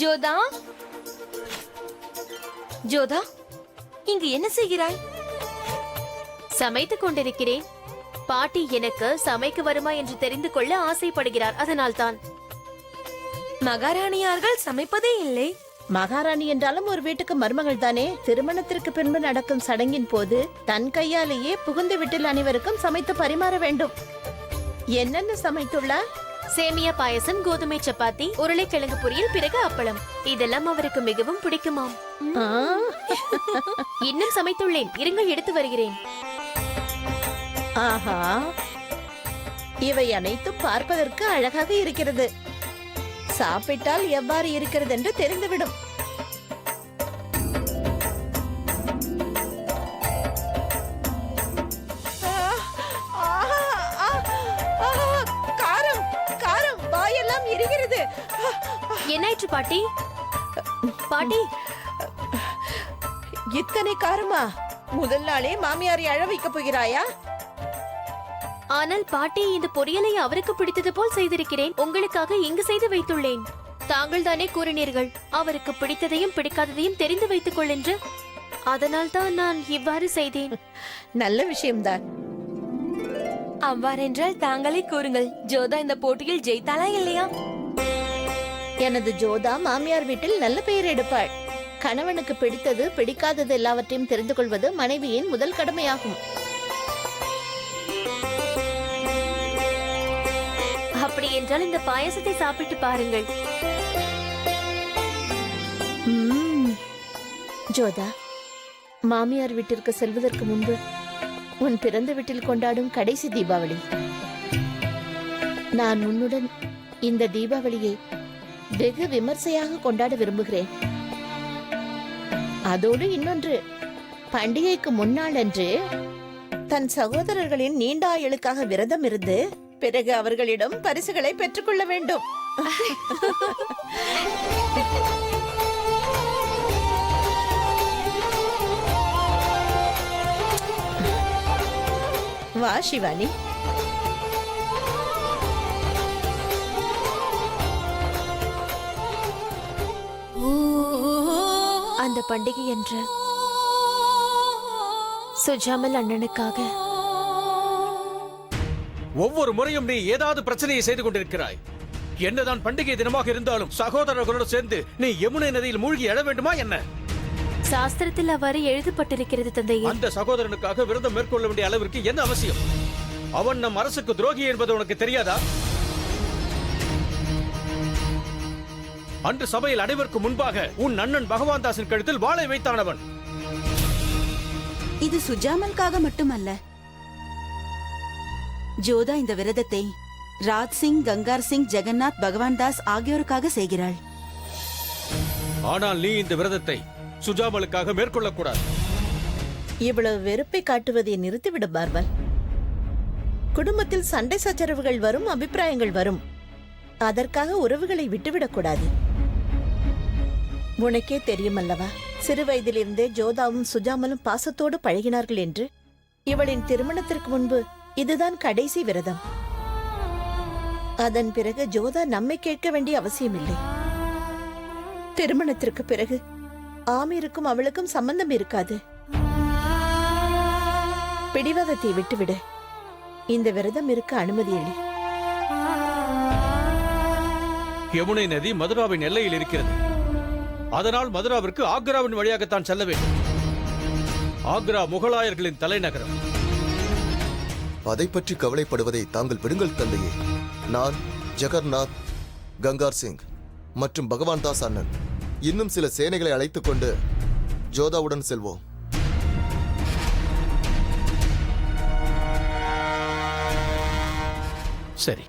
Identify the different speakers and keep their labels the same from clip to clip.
Speaker 1: ஜோதா, ஜோதா, இங்கு என்ன செய்கிறாய்?
Speaker 2: சமைத்துக் கொண்டிருக்கிறேன். பாட்டி எனக்கு சமைக்க வருமா என்று தெரிந்து கொள்ள ஆசைப்படுகிறார், அதனால்தான்.
Speaker 1: மகாராணியார்கள் சமைப்பதே இல்லை.
Speaker 3: மகாராணி என்றாலும் ஒரு வீட்டுக்கு மருமகள் தானே. திருமணத்திற்கு பின்பு நடக்கும் சடங்கின் போது தன் கையாலேயே புகுந்த வீட்டில் அனைவருக்கும் சமைத்து பரிமாற வேண்டும். என்னென்ன சமைத்துள்ளார்?
Speaker 2: சேமியா பாயசம், கோதுமை சப்பாத்தி, உருளைக்கிழங்கு பொரியல், பிறகு அப்பளம். இதெல்லாம் அவருக்கு மிகவும் பிடிக்குமாம்.
Speaker 3: ஆ,
Speaker 2: இன்னும் சமைத்துள்ளேன், இருங்கள் எடுத்து வருகிறேன்.
Speaker 3: ஆஹா, இவை அனைத்தும் பார்ப்பதற்கு அழகாக இருக்கிறது. சாப்பிட்டால் எவ்வாறு இருக்கிறது என்று தெரிந்துவிடும். காரம் காரம், வாயெல்லாம் எரிகிறது.
Speaker 2: என்னாயிற்று பாட்டி? பாட்டி,
Speaker 3: இத்தனை காரமா? முதல் நாளே மாமியாரை அழ வைக்கப் போகிறாயா?
Speaker 2: ஆனால் பாட்டி, இந்த பொரியலை அவருக்கு பிடித்தது போல் செய்திருக்கிறேன். உங்களுக்காக இங்கு செய்து வைத்துள்ளேன். தாங்கள் தானே கூறினீர்கள் அவருக்கு பிடித்ததையும் பிடிக்காததையும் தெரிந்து வைத்துக் கொள் என்று. அதனால் தான் நான் இவ்வாறு செய்தேன்.
Speaker 3: நல்ல விஷயம்தான்.
Speaker 1: அவ்வாறென்றால் தாங்களே கூறுங்கள், ஜோதா இந்த போட்டியில் ஜெயித்தாளா இல்லையா?
Speaker 3: எனது ஜோதா மாமியார் வீட்டில் நல்ல பெயர் எடுப்பாள். கணவனுக்கு பிடித்தது பிடிக்காதது எல்லாவற்றையும் தெரிந்து கொள்வது மனைவியின் முதல் கடமையாகும்.
Speaker 2: அப்படி என்றால் இந்த பாயசத்தை சாப்பிட்டு பாருங்கள்.
Speaker 3: ஜோதா, மாமியார் வீட்டிற்கு செல்வதற்கு முன்பு உன் பிறந்த வீட்டில் கொண்டாடும் கடைசி தீபாவளி. நான் உன்னுடன் இந்த தீபாவளியை வெகு விமர்சையாக கொண்டாட விரும்புகிறேன். அதோடு இன்னொன்று, பண்டிகைக்கு முன்னாள் அன்று தன் சகோதரர்களின் நீண்ட ஆயுளுக்காக விரதம் இருந்து பிறகு அவர்களிடம் பரிசுகளை பெற்றுக்கொள்ள வேண்டும். வா சிவானி.
Speaker 2: அந்த பண்டிகை என்று சுஜாமல் அண்ணனுக்காக
Speaker 4: ஒவ்வொரு முறையும் நீ ஏதாவது பிரச்சனையை செய்து கொண்டிருக்கிறாய். என்னதான் பண்டிகை தினமாக இருந்தாலும் சகோதரர்களோடு சேர்ந்து நீ யமுனை நதியில் மூழ்கி எழ வேண்டுமா என்ன?
Speaker 2: சாஸ்திரத்தில் அவ்வாறு எழுதப்பட்டிருக்கிறது தந்தையே.
Speaker 4: அந்த சகோதரனுக்காக விரதம் மேற்கொள்ள வேண்டிய அளவிற்கு என்ன அவசியம்? அவன் நம் அரசுக்கு துரோகி என்பது உனக்கு தெரியாதா? அன்று சபையில் அனைவருக்கு முன்பாக உன் அண்ணன் பகவான் தாஸின் கழுத்தில் வாளை வைத்தானவன்.
Speaker 5: இது சுஜாமலுக்காக மட்டுமல்ல. ஜோதா இந்த விரதத்தை ராஜ் சிங், கங்கார் சிங், ஜெகநாத், பகவான் தாஸ் ஆகியோருக்காக செய்கிறாள்.
Speaker 4: ஆனால் நீ இந்த விரதத்தை சுஜாமலுக்காக மேற்கொள்ளக்கூடாது.
Speaker 3: இவ்வளவு வெறுப்பை காட்டுவதை நிறுத்திவிடு பார்வல். குடும்பத்தில் சண்டை சச்சரவுகள் வரும், அபிப்பிராயங்கள் வரும். அதற்காக உறவுகளை விட்டுவிடக்கூடாது. உனக்கே தெரியும் அல்லவா, சிறு வயதிலிருந்தே ஜோதாவும் சுஜாமலும் பாசத்தோடு பழகினார்கள் என்று. இவளின் திருமணத்திற்கு முன்பு இதுதான் கடைசி விரதம். அதன் பிறகு ஜோதா நம்மை கேட்க வேண்டிய அவசியமில்லை. திருமணத்திற்கு பிறகு ஆமீருக்கும் அவளுக்கும் சம்பந்தம் இருக்காது. பிடிவாதத்தை விட்டுவிடு. இந்த விரதம் இருக்க அனுமதி அளி.
Speaker 4: யமுனை நதி மதுராவின் எல்லையில் இருக்கிறது. அதனால் மதுராவிற்கு ஆக்ராவின் வழியாகத்தான் செல்ல வேண்டும். ஆக்ரா முகலாயர்களின் தலைநகரம்.
Speaker 6: அதை பற்றி கவலைப்படுவதை தாங்கள் விடுங்கள் தந்தையே. நான், ஜெகர்நாத், கங்கார் சிங் மற்றும் பகவான் தாஸ் அண்ணன் இன்னும் சில சேனைகளை அழைத்துக் கொண்டு ஜோதாவுடன் செல்வோம்.
Speaker 4: சரி.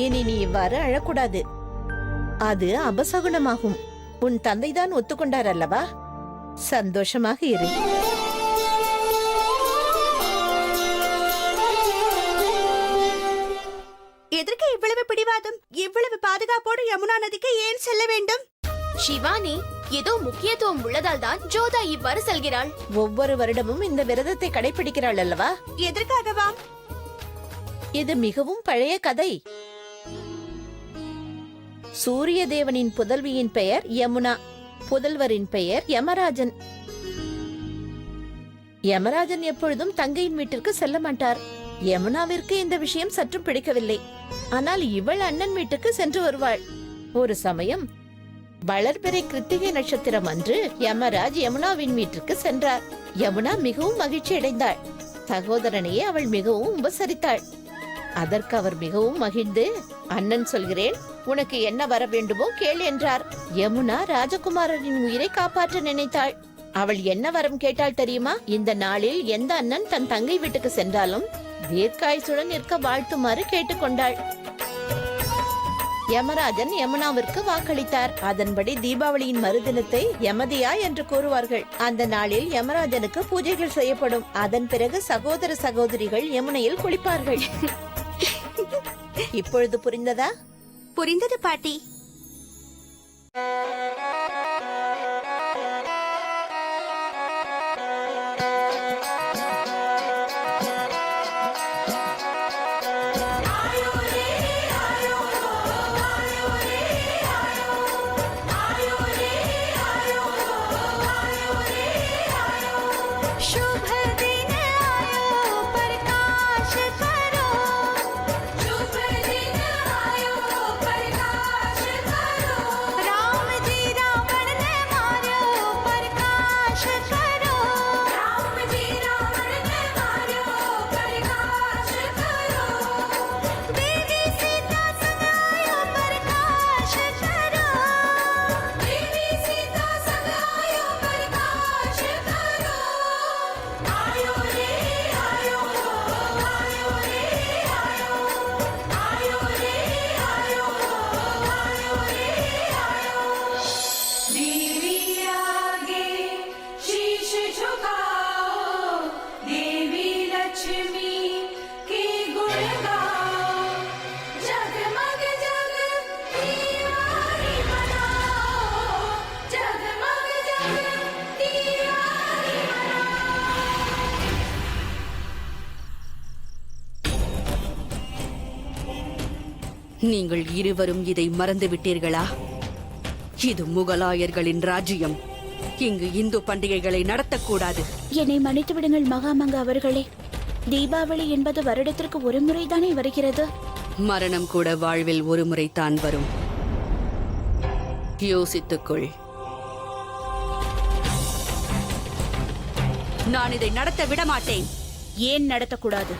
Speaker 3: இனி நீ இவ்வாறு அழக்கூடாது. அது அபசகுணமாகும். உன் தந்தைதான் ஒத்துக்கொண்டார் அல்லவா? சந்தோஷமாக இரு.
Speaker 5: எதற்கு இவ்வளவு பிடிவாதம்? இவ்வளவு பாதுகாப்போடு யமுனா நதிக்கு ஏன் செல்ல வேண்டும்?
Speaker 2: சிவானி, ஏதோ முக்கியத்துவம் உள்ளதால் தான் ஜோதா இவ்வாறு செல்கிறாள்.
Speaker 3: ஒவ்வொரு வருடமும் இந்த விரதத்தை கடைபிடிக்கிறாள் அல்லவா?
Speaker 5: எதற்காகவா?
Speaker 3: இது மிகவும் பழைய கதை. சூரிய தேவனின் புதல்வியின் பெயர் யமுனா, புதல்வரின் பெயர் யமராஜன். யமராஜன் எப்பொழுதும் தங்கையின் வீட்டிற்கு செல்ல மாட்டார். யமுனாவிற்கு இந்த விஷயம் சற்றும் பிடிக்கவில்லை. ஆனால் இவள் அண்ணன் வீட்டுக்கு சென்று வருவாள். ஒரு சமயம் வளர்பிறை கிருத்திகை நட்சத்திரம் அன்று யமராஜ் யமுனாவின் வீட்டிற்கு சென்றார். யமுனா மிகவும் மகிழ்ச்சி அடைந்தாள். சகோதரனையே அவள் மிகவும் உபசரித்தாள். அதற்கு அவர் மிகவும் மகிழ்ந்து, அண்ணன் சொல்கிறேன், உனக்கு என்ன வர வேண்டுமோ கேள் என்றார். யமுனா ராஜகுமாரரின் உயிரை காப்பாற்ற நினைத்தாள். அவள் என்ன வரம் கேட்டாள் தெரியுமா? இந்த நாளில் எந்த அண்ணன் தன் தங்கை வீட்டுக்கு சென்றாலும் தீர்க்காயுசுடன் இருக்க வாழ்த்துமாறு கேட்டுக்கொண்டாள். யமராஜன் யமுனாவிற்கு வாக்களித்தார். அதன்படி தீபாவளியின் மறுதினத்தை யமதியா என்று கூறுவார்கள். அந்த நாளில் யமராஜனுக்கு பூஜைகள் செய்யப்படும். அதன் பிறகு சகோதர சகோதரிகள் யமுனையில் குளிப்பார்கள். இப்பொழுது புரிந்ததா?
Speaker 5: புரிந்தது பாட்டி.
Speaker 7: நீங்கள் இருவரும் இதை மறந்து விட்டீர்களா? இது முகலாயர்களின் ராஜ்யம். இங்கு இந்து பண்டிகைகளை நடத்தக்கூடாது.
Speaker 8: என்னை மன்னித்து விடுங்கள் மகாமங்க அவர்களே. தீபாவளி என்பது வருடத்திற்கு ஒரு முறைதானே வருகிறது.
Speaker 7: மரணம் கூட வாழ்வில் ஒரு முறைதான் வரும். யோசித்துக்கொள். நான் இதை நடத்த விடமாட்டேன்.
Speaker 8: ஏன் நடத்தக்கூடாது?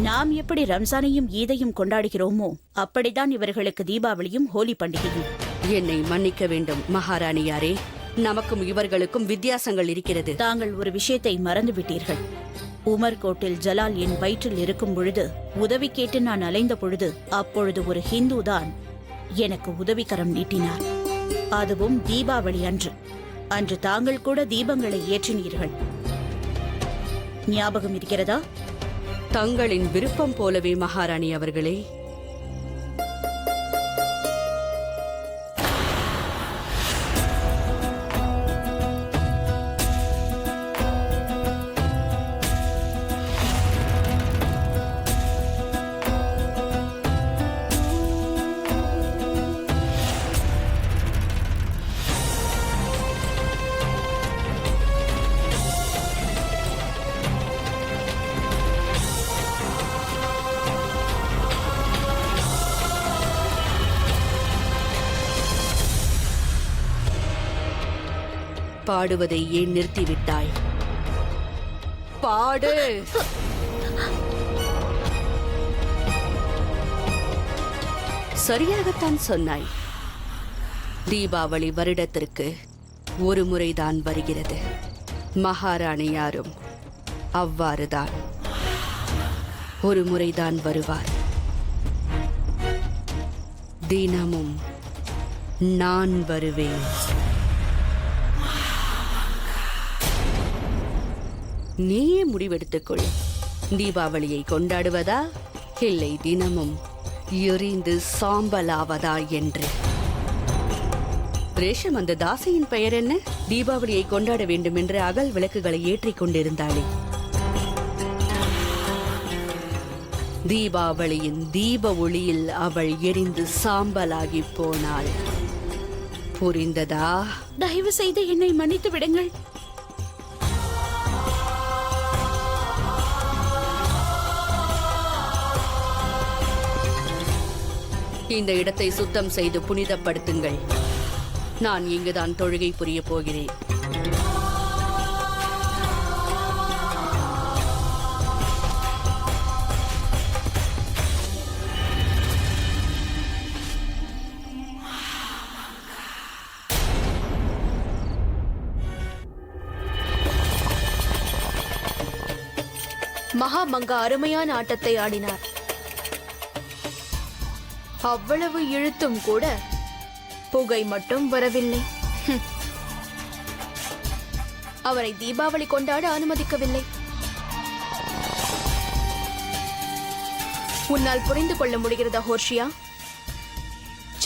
Speaker 8: நாம் எப்படி ரம்ஜானையும் ஈதையும் கொண்டாடுகிறோமோ அப்படித்தான் இவர்களுக்கு தீபாவளியும் ஹோலி பண்டிகையும்.
Speaker 7: என்னை மன்னிக்க வேண்டும் மகாராணியாரே. நமக்கும் இவர்களுக்கும் வித்தியாசங்கள் இருக்கிறது.
Speaker 8: தாங்கள் ஒரு விஷயத்தை மறந்துவிட்டீர்கள். உமர்கோட்டில் ஜலால் என் வயிற்றில் இருக்கும் பொழுது, உதவி கேட்டு நான் அலைந்த பொழுது, அப்பொழுது ஒரு ஹிந்து தான் எனக்கு உதவிக்கரம் நீட்டினார். அதுவும் தீபாவளி அன்று. அன்று தாங்கள் கூட தீபங்களை ஏற்றினீர்கள். ஞாபகம் இருக்கிறதா?
Speaker 7: தங்களின் விருப்பம் போலவே மகாராணி அவர்களே. பாடுவதை ஏன் நிறுத்திவிட்டாய்? பாடு. சரியாகத்தான் சொன்னாய். தீபாவளி வருடத்திற்கு ஒரு முறைதான் வருகிறது. மகாராணியாரும் அவ்வாறுதான் ஒரு முறைதான் வருவார். தினமும் நான் வருவேன். நீயே முடிவெடுத்துக்கொள். தீபாவளியை கொண்டாடுவதா இல்லை தினமும் எரிந்து சாம்பலாவதா என்று. ரேஷம், அந்த தாசியின் பெயர் என்ன? தீபாவளியை கொண்டாட வேண்டும் என்று அகல் விளக்குகளை ஏற்றிக் கொண்டிருந்தாளே. தீபாவளியின் தீப ஒளியில் அவள் எரிந்து சாம்பலாகி போனாள். புரிந்ததா?
Speaker 8: தயவு செய்து என்னை மன்னித்து விடுங்கள்.
Speaker 7: இந்த இடத்தை சுத்தம் செய்து புனிதப்படுத்துங்கள். நான் இங்குதான் தொழுகை புரிய போகிறேன்.
Speaker 2: மகாமங்கா அருமையான ஆட்டத்தை ஆடினார். அவ்வளவு இழுத்தும் கூட புகை மட்டும் வரவில்லை. அவரை தீபாவளி கொண்டாட அனுமதிக்கவில்லை. உன்னால் புரிந்து கொள்ள முடிகிறதா ஹோர்ஷியா?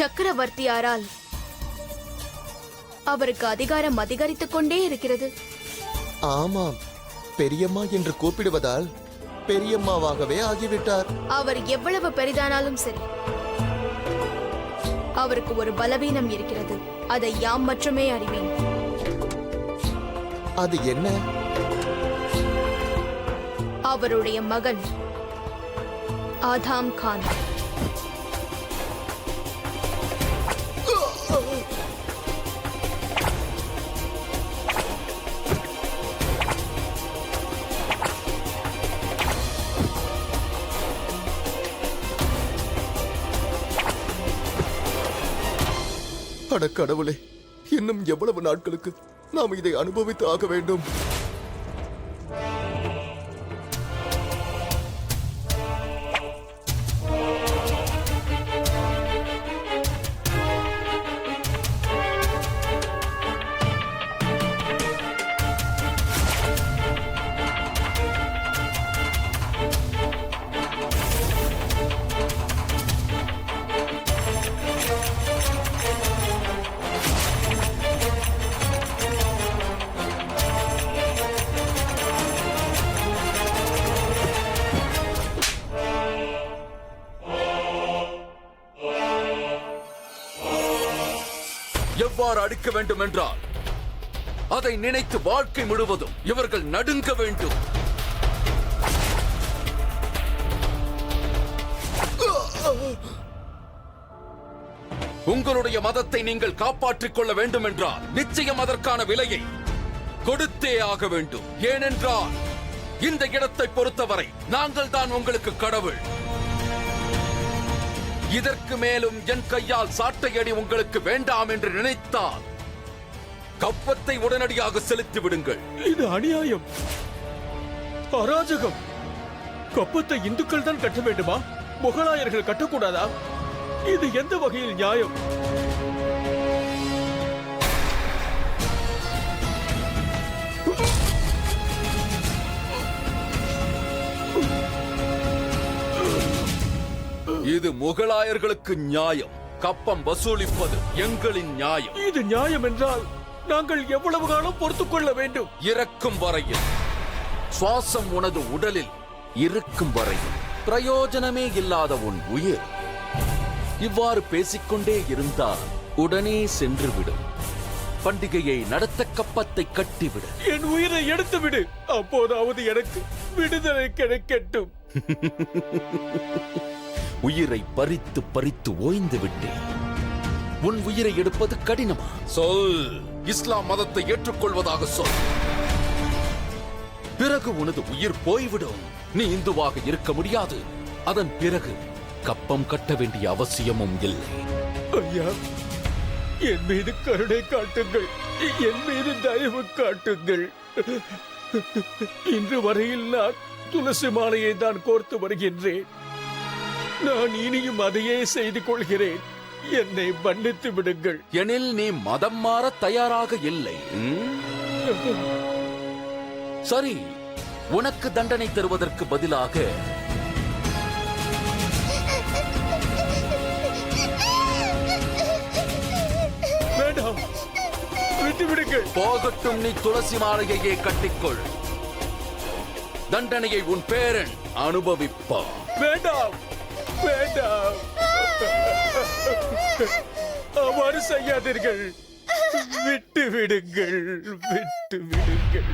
Speaker 2: சக்கரவர்த்தியாரால் அவருக்கு அதிகாரம் அதிகரித்துக் கொண்டே இருக்கிறது.
Speaker 6: ஆமாம், பெரியம்மா என்று கூப்பிடுவதால் பெரியம்மாவாகவே ஆகிவிட்டார்.
Speaker 2: அவர் எவ்வளவு பெரிதானாலும் சரி, அவருக்கு ஒரு பலவீனம் இருக்கிறது. அதை யாம் மட்டுமே அறிவேன்.
Speaker 6: அது என்ன?
Speaker 2: அவருடைய மகன் ஆதாம் கான்.
Speaker 6: அட கடவுளே, இன்னும் எவ்வளவு நாட்களுக்கு நாம் இதை அனுபவித்து ஆக வேண்டும்?
Speaker 9: எவ்வாறு அடிக்க வேண்டும் என்றால் அதை நினைத்து வாழ்க்கை முழுவதும் இவர்கள் நடுங்க வேண்டும். உங்களுடைய மதத்தை நீங்கள் காப்பாற்றிக் கொள்ள வேண்டும் என்றால் நிச்சயம் அதற்கான விலையை கொடுத்தே ஆக வேண்டும். ஏனென்றால் இந்த இடத்தை பொறுத்தவரை நாங்கள் தான் உங்களுக்கு கடவுள். இதற்கு மேலும் என் கையால் சாட்டையடி உங்களுக்கு வேண்டாம் என்று நினைத்தால் கப்பத்தை உடனடியாக செலுத்தி விடுங்கள்.
Speaker 4: இது அநியாயம், அராஜகம். கப்பத்தை இந்துக்கள் தான் கட்ட வேண்டுமா? முகலாயர்கள் கட்டக்கூடாதா? இது எந்த வகையில் நியாயம்?
Speaker 9: இது முகலாயர்களுக்கு நியாயம். கப்பம் வசூலிப்பது எங்களின் நியாயம்.
Speaker 4: இது நியாயம் என்றால் நாங்கள் எவ்வளவு காலம் பொறுத்துக் கொள்ள வேண்டும்?
Speaker 9: இறக்கும் வரையில், சுவாசம் உனது உடலில் இருக்கும் வரையில், பிரயோஜனமே இல்லாத உன் உயிர் இவ்வாறு பேசிக்கொண்டே இருந்தால் உடனே சென்றுவிடும். பண்டிகையை நடத்த கப்பத்தை கட்டிவிடு.
Speaker 4: என் உயிரை எடுத்து விடு, அப்போதாவது எனக்கு விடுதலை கிடைக்கட்டும்.
Speaker 9: உயிரை பறித்து பறித்து ஓய்ந்து விட்டேன். உன் உயிரை எடுப்பது கடினமா? சொல், இஸ்லாம் மதத்தை ஏற்றுக்கொள்வதாக சொல். பிறகு உனது உயிர் போய்விடும். நீ இந்துவாக இருக்க முடியாது. அதன் பிறகு கப்பம் கட்ட வேண்டிய அவசியமும் இல்லை.
Speaker 4: ஐயா, என் மீது கருணை காட்டுங்கள், என் மீது தயவு காட்டுங்கள். இன்று வரையில் நான் துளசி மாலையை தான் கோர்த்து வருகின்றேன். நான் இனியும் அதையே செய்து கொள்கிறேன். என்னை மன்னித்து விடுங்கள்.
Speaker 9: எனில் நீ மதம் மாற தயாராக இல்லை. சரி, உனக்கு தண்டனை தருவதற்கு பதிலாக
Speaker 4: விடுங்கள்.
Speaker 9: போகட்டும், நீ துளசி மாலையையே கட்டிக்கொள். தண்டனையை உன் பேரன் அனுபவிப்பான்.
Speaker 4: வேண்டாம், வேண்டாம். அவ்வாறு செய்யாதீர்கள். விட்டு விடுங்கள், விட்டு விடுங்கள்.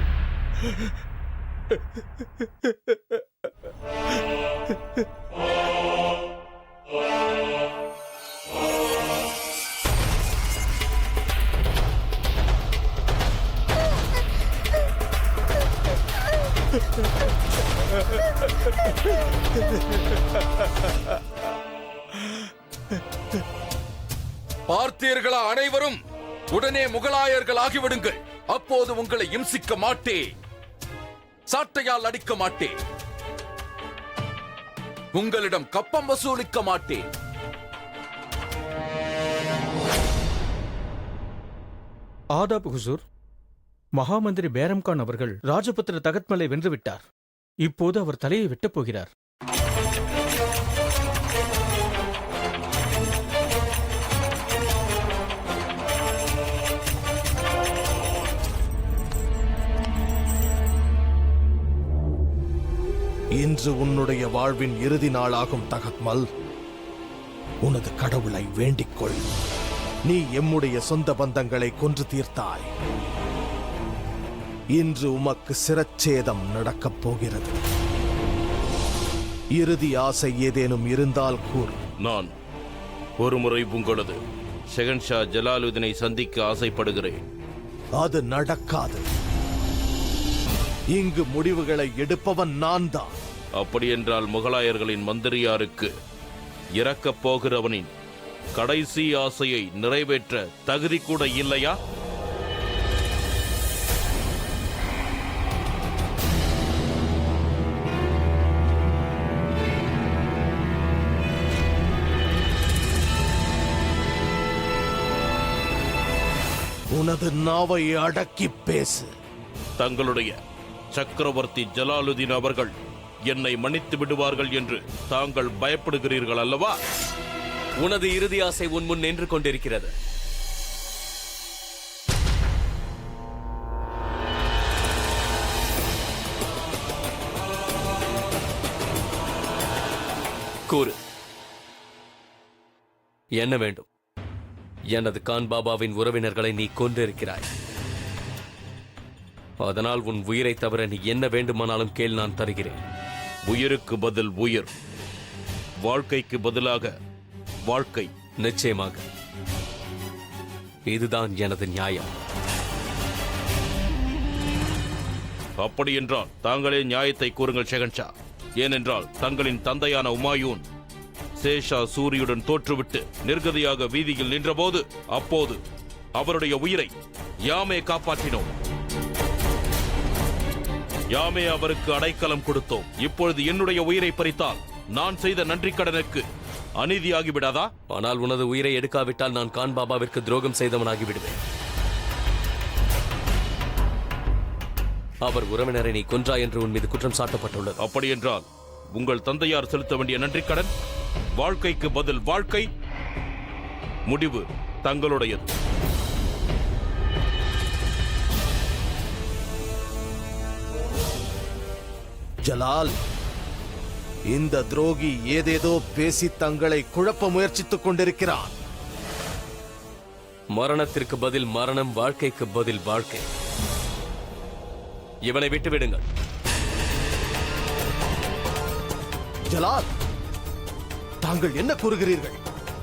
Speaker 9: பார்த்தீர்களா அனைவரும்? உடனே முகலாயர்கள் ஆகிவிடுங்கள். அப்போது உங்களை இம்சிக்க மாட்டேன், சாட்டையால் அடிக்க மாட்டேன், உங்களிடம் கப்பம் வசூலிக்க மாட்டேன்.
Speaker 4: ஆதாப் ஹுசூர். மகாமந்திரி பேரம்கான் அவர்கள் ராஜபுத்திர தகத்மலை வென்றுவிட்டார். இப்போது அவர் தலையை வெட்டப் போகிறார்.
Speaker 10: இன்று உன்னுடைய வாழ்வின் இறுதி நாளாகும் தகத்மல். உனது கடவுளை வேண்டிக்கொள். நீ எம்முடைய சொந்த பந்தங்களை கொன்று தீர்த்தாய். இன்று உமக்கு சிரச்சேதம் நடக்கப் போகிறது. இறுதி ஆசை ஏதேனும் இருந்தால் கூறு.
Speaker 11: நான் ஒருமுறை உங்களது ஷெகன்ஷா ஜலாலுதீனை சந்திக்க ஆசைப்படுகிறேன்.
Speaker 10: அது நடக்காது. இங்கு முடிவுகளை எடுப்பவன் நான் தான்.
Speaker 11: அப்படியென்றால் முகலாயர்களின் மந்திரியாருக்கு இறக்கப் போகிறவனின் கடைசி ஆசையை நிறைவேற்ற தகுதி கூட இல்லையா?
Speaker 10: உனது நாவை அடக்கி பேசு.
Speaker 11: தங்களுடைய சக்கரவர்த்தி ஜலாலுதீன் அவர்கள் என்னை மன்னித்து விடுவார்கள் என்று தாங்கள் பயப்படுகிறீர்கள் அல்லவா?
Speaker 12: உனது இறுதி ஆசை உன் முன் நின்று கொண்டிருக்கிறது. கூறு, என்ன வேண்டும்? எனது கான் பாபாவின் உறவினர்களை நீ கொன்றிருக்கிறாய். அதனால் உன் உயிரை தவிர நீ என்ன வேண்டுமானாலும் கேள், நான் தருகிறேன்.
Speaker 11: உயிருக்கு பதில் உயிர், வாழ்க்கைக்கு பதிலாக வாழ்க்கை.
Speaker 12: நிச்சயமாக இதுதான் எனது நியாயம்.
Speaker 11: அப்படியென்றால் தாங்களே நியாயத்தை கூறுங்கள் ஷெகன்ஷா. ஏனென்றால் தங்களின் தந்தையான உமாயூன் சேஷா சூரியுடன் தோற்றுவிட்டு நிர்கதியாக வீதியில் நின்றபோது அப்போது அவருடைய உயிரை யாமே காப்பாற்றினோம். யாமே அவருக்கு அடைக்கலம் கொடுத்தோம். இப்பொழுது என்னுடைய உயிரை பறித்தால் நான் செய்த நன்றி கடனுக்கு அநீதியாகிவிடாதா?
Speaker 12: ஆனால் உனது உயிரை எடுக்காவிட்டால் நான் கான் பாபாவிற்கு துரோகம் செய்தவனாகி விடுவேன். அவர் உறவினரை நீ கொன்றாய் என்று உன் மீது குற்றம் சாட்டப்பட்டுள்ளது.
Speaker 11: அப்படியென்றால் உங்கள் தந்தையார் செலுத்த வேண்டிய நன்றி கடன், வாழ்க்கைக்கு பதில் வாழ்க்கை, முடிவு தங்களுடையது.
Speaker 10: ஜலால், இந்த துரோகி ஏதேதோ பேசி தங்களை குழப்ப முயற்சித்துக் கொண்டிருக்கிறான்.
Speaker 12: மரணத்திற்கு பதில் மரணம், வாழ்க்கைக்கு பதில் வாழ்க்கை. இவனை விட்டுவிடுங்கள்.
Speaker 10: ஜலால், தாங்கள் என்ன கூறுகிறீர்கள்?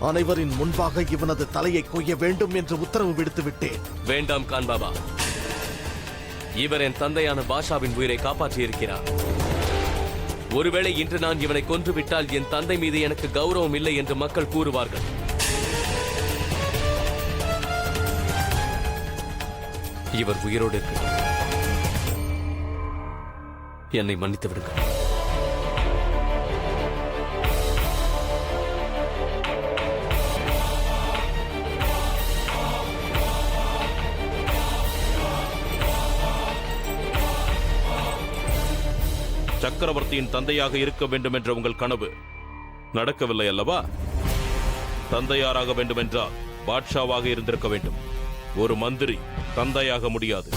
Speaker 10: அனைவரின் முன்பாக இவனது தலையை கொய்ய வேண்டும் என்று உத்தரவு விடுத்து விட்டேன்.
Speaker 12: வேண்டாம் கான் பாபா. இவர் என் தந்தையான பாஷாவின் உயிரை காப்பாற்றியிருக்கிறார். ஒருவேளை இன்று நான் இவனை கொன்றுவிட்டால் என் தந்தை மீது எனக்கு கௌரவம் இல்லை என்று மக்கள் கூறுவார்கள். இவர் உயிரோடு இருக்கிறார். என்னை மன்னித்து விடுங்கள்.
Speaker 11: சக்கரவர்த்தியின் தந்தையாக இருக்க வேண்டும் என்ற உங்கள் கனவு நடக்கவில்லை அல்லவா? தந்தையாராக வேண்டும் என்றால் பாட்ஷாவாக இருந்திருக்க வேண்டும். ஒரு மந்திரி தந்தையாக முடியாது.